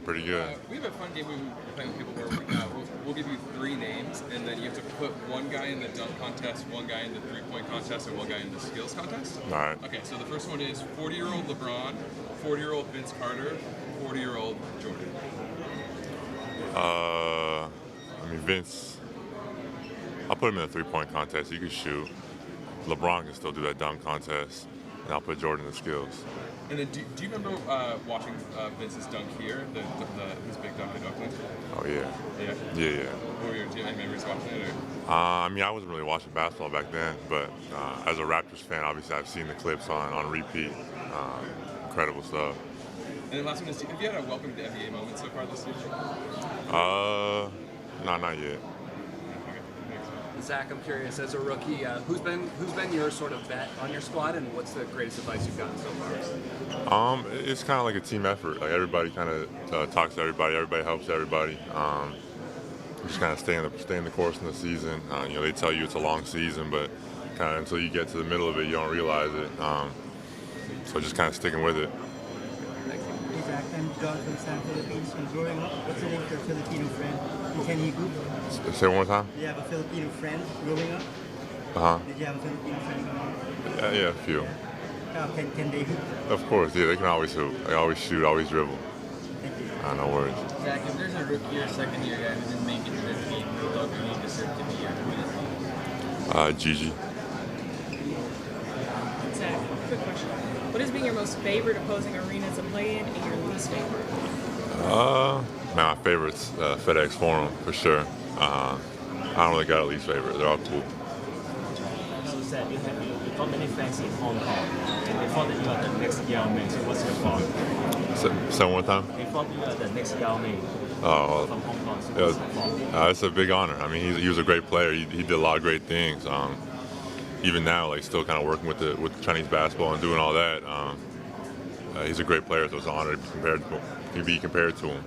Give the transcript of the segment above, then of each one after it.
Pretty good. We have a fun game we play with people where we'll give you 3 names, and then you have to put one guy in the dunk contest, one guy in the 3-point contest, and one guy in the skills contest. All right. Okay, so the first one is 40-year-old LeBron, 40-year-old Vince Carter, 40-year-old Jordan. Vince, I'll put him in a 3-point contest. He can shoot. LeBron can still do that dunk contest, and I'll put Jordan in the skills. And then, do you remember watching Vince's dunk here, his big dunk in Oakland? Oh yeah. Yeah. Yeah. What were your any memories watching it? Or? I wasn't really watching basketball back then, but as a Raptors fan, obviously I've seen the clips on repeat. Incredible stuff. And then last one is, have you had a welcome to NBA moment so far this year? No, not yet. Zach, I'm curious, as a rookie, who's been your sort of bet on your squad, and what's the greatest advice you've gotten so far? It's kind of like a team effort. Like everybody kind of talks to everybody. Everybody helps everybody. Just kind of stay in the course in the season. They tell you it's a long season, but kind of until you get to the middle of it, you don't realize it. So just kind of sticking with it. Hey Zach, I'm John from San Philippines. From growing up, what's the name of your Filipino friend? Can he hoop? Say it one more time. Did you have a Filipino friend growing up? Did you have a Filipino friend growing up? Yeah, a few. Yeah. Can they hoop? Of course, yeah, they can always hoop. They always shoot, always dribble. Thank you. No worries. Zach, if there's a rookie or second year guy who didn't make it to the team, who look really deserve to be here, who is he? Gigi. Zach, quick question. What has been your most favorite opposing arena to play in and your least favorite? My favorite's FedEx Forum, for sure. I don't really got a least favorite. They're all cool. So Zach, you got many fans in Hong Kong, and they thought that you are the next Yao Ming. So what's your thought? Say one more time. They thought you are the next Yao Ming from Hong Kong. So what's your thought? It's a big honor. I mean, he was a great player. He did a lot of great things. Even now, like still kind of working with Chinese basketball and doing all that. He's a great player, so it's an honor to be compared to him.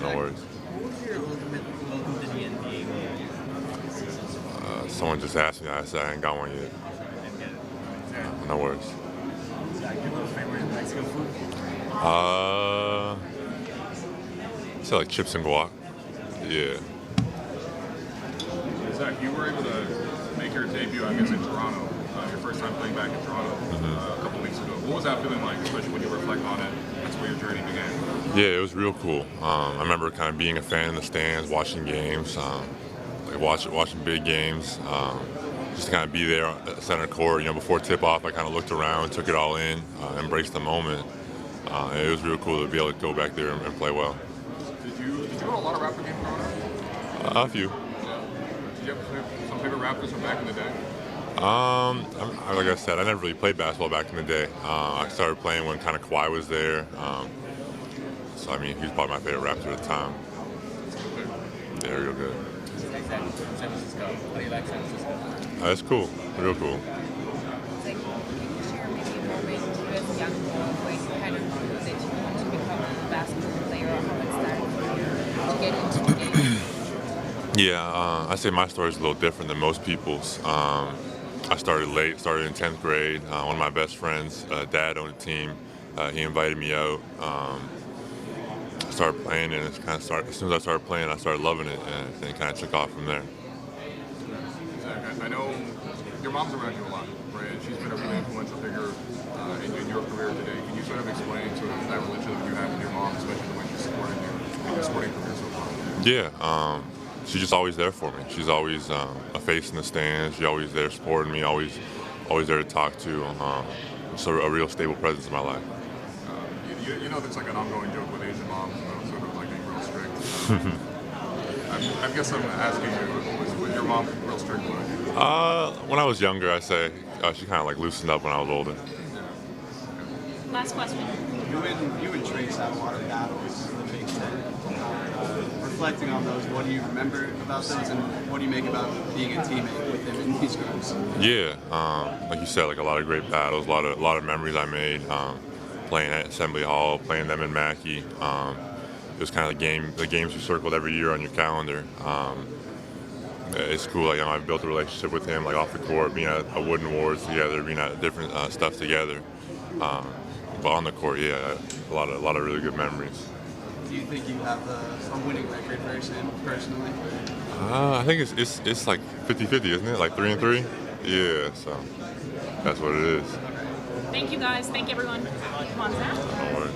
No worries. What was your ultimate welcome to the NBA moment? Someone just asked me. I said I ain't got one yet. No worries. Zach, your little favorite Mexican food? I say like chips and guac. Yeah. Zach, you were able to make your debut, I guess, in Toronto. Your first time playing back in Toronto a couple weeks ago. What was that feeling like, especially when you reflect on it? That's where your journey began. Yeah, it was real cool. I remember kind of being a fan in the stands, watching games, watching big games. Just to kind of be there at center court. Before tip-off, I kind of looked around, took it all in, embraced the moment. It was real cool to be able to go back there and play well. Did you go to a lot of Raptor games growing up? A few. Yeah. Did you have some favorite Raptors from back in the day? Like I said, I never really played basketball back in the day. I started playing when kind of Kawhi was there. So, I mean, he was probably my favorite Raptor at the time. Yeah, real good. San Francisco. How do you like San Francisco? It's cool. Real cool. Can you share maybe a moment as a young boy where you kind of knew that you wanted to become a basketball player, or how it started for you to get into the game? Yeah, I say my story is a little different than most people's. I started late, started in 10th grade. One of my best friends, dad owned a team. He invited me out. I started playing, and it's kind of as soon as I started playing, I started loving it, and it kind of took off from there. Zach, I know your mom's around you a lot, right? And she's been a really influential figure in your career today. Can you sort of explain sort of that relationship you have with your mom, especially the way she's supporting you in your sporting career so far? Yeah. She's just always there for me. She's always a face in the stands. She's always there supporting me, always there to talk to. Just a real stable presence in my life. There's like an ongoing joke with Asian moms, sort of like being real strict. I guess I'm asking you, was your mom real strict with you? When I was younger, I say she kind of like loosened up when I was older. Last question. You and Trace have a lot of battles in the Big Ten. Reflecting on those, what do you remember about those, and what do you make about being a teammate with him in these games? Yeah, like you said, like a lot of great battles, a lot of memories I made playing at Assembly Hall, playing them in Mackey. It was kind of the games you circled every year on your calendar. It's cool. Like, I've built a relationship with him, like off the court, being at Wooden Awards together, being at different stuff together. But on the court, yeah, a lot of really good memories. Do you think you have a winning record versus him personally? I think it's like 50-50, isn't it? Like 3-3. Yeah, so that's what it is. Thank you guys. Thank everyone. Come on, Zach. No worries.